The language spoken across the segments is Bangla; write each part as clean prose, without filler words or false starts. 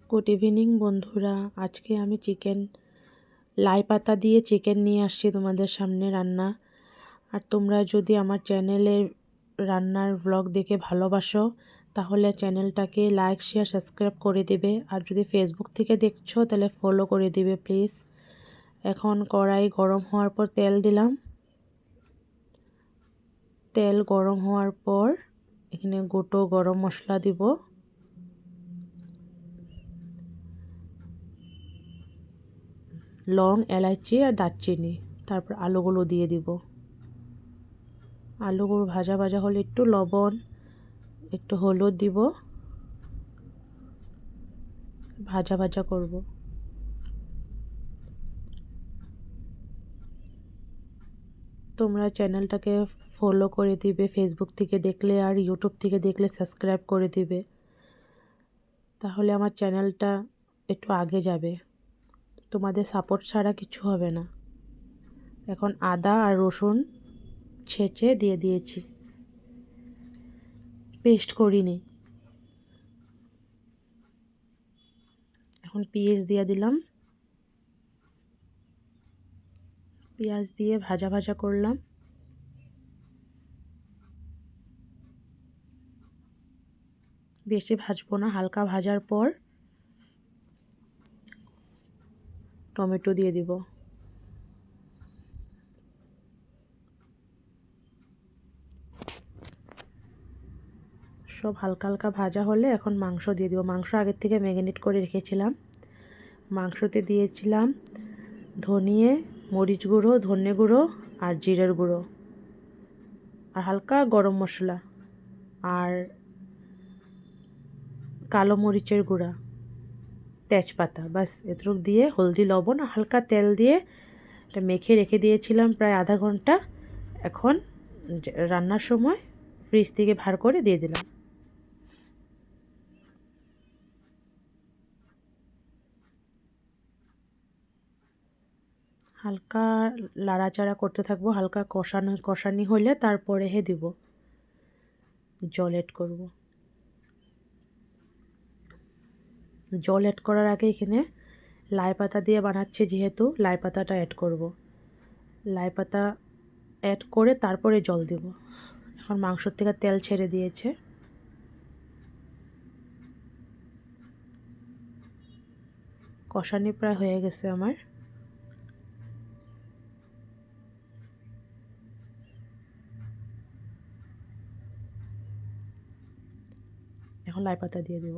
গুড ইভিনিং বন্ধুরা। আজকে আমি লাই পাতা দিয়ে চিকেন নিয়ে আসছি তোমাদের সামনে রান্না। আর তোমরা যদি আমার চ্যানেলের রান্নার ব্লগ দেখে ভালোবাসো তাহলে চ্যানেলটাকে লাইক শেয়ার সাবস্ক্রাইব করে দিবে। আর যদি ফেসবুক থেকে দেখছো তাহলে ফলো করে দিবে প্লিজ। এখন কড়াই গরম হওয়ার পর তেল দিলাম। তেল গরম হওয়ার পর এখানে গোটা গরম মশলা দিব, লং, এলাচি আর দারচিনি। তারপর আলুগুলো দিয়ে দিব। আলুগুলো ভাজা ভাজা হলে একটু লবণ, একটু হলুদ দিব, ভাজা ভাজা করব। তোমরা চ্যানেলটাকে ফলো করে দিবে ফেসবুক থেকে দেখলে, আর ইউটিউব থেকে দেখলে সাবস্ক্রাইব করে দিবে, তাহলে আমার চ্যানেলটা একটু আগে যাবে। তোমাদের সাপোর্ট ছাড়া কিছু হবে না। এখন আদা আর রসুন ছেঁচে দিয়ে দিয়েছি, পেস্ট করিনি। এখন পেঁয়াজ দিয়ে দিলাম, পেঁয়াজ দিয়ে ভাজা ভাজা করলাম। বেশি ভাজবো না, হালকা ভাজার পর টমেটো দিয়ে দিব। সব হালকা হালকা ভাজা হলে এখন মাংস দিয়ে দিব। মাংস আগের থেকে ম্যারিনেট করে রেখেছিলাম। মাংসতে দিয়েছিলাম ধনিয়ে, মরিচ গুঁড়ো, ধনে গুঁড়ো আর জিরের গুঁড়ো আর হালকা গরম মশলা আর কালো মরিচের গুঁড়া, তেজপাতা, বাস এতটুকু দিয়ে হলদি, লবণ আর হালকা তেল দিয়ে এটা মেখে রেখে দিয়েছিলাম প্রায় আধা ঘন্টা। এখন রান্নার সময় ফ্রিজ থেকে ভার করে দিয়ে দিলাম। হালকা লাড়াচাড়া করতে থাকবো, হালকা কষানি হলে তারপরে দিব জল অ্যাড করব। জল অ্যাড করার আগে এখানে লাই পাতা দিয়ে বানাচ্ছি, যেহেতু লাই পাতাটা অ্যাড করব। লাই পাতা অ্যাড করে তারপরে জল দেব। এখন মাংসর থেকে তেল ছেড়ে দিয়েছে। কষানি প্রায় হয়ে গেছে আমার। এখন লাই পাতা দিয়ে দেব।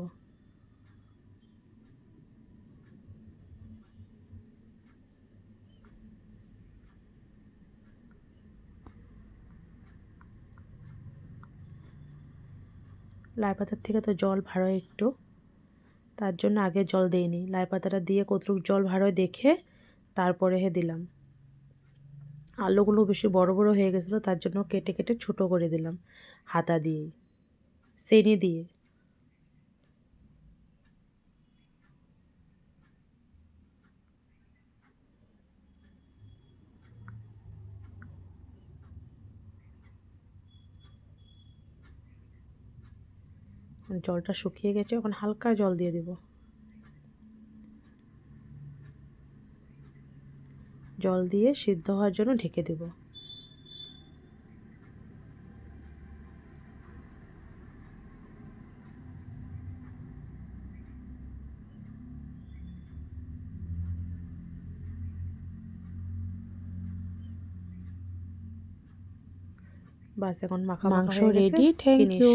লাই পাতার থেকে তো জল ভাড়ায় একটু, তার জন্য আগে জল দিইনি। লাই পাতাটা দিয়ে কতটুকু জল ভাড়ায় দেখে তারপরে দিলাম। আলুগুলো বেশি বড় বড় হয়ে গেছিলো, তার জন্য কেটে কেটে ছোটো করে দিলাম হাতা দিয়েই, চিনি দিয়ে। জলটা শুকিয়ে গেছে, এখন হালকা জল দিয়ে দেব। জল দিয়ে সিদ্ধ হওয়ার জন্য ঢেকে দেব। বাস এখন মাখা মাংস রেডি। Thank you.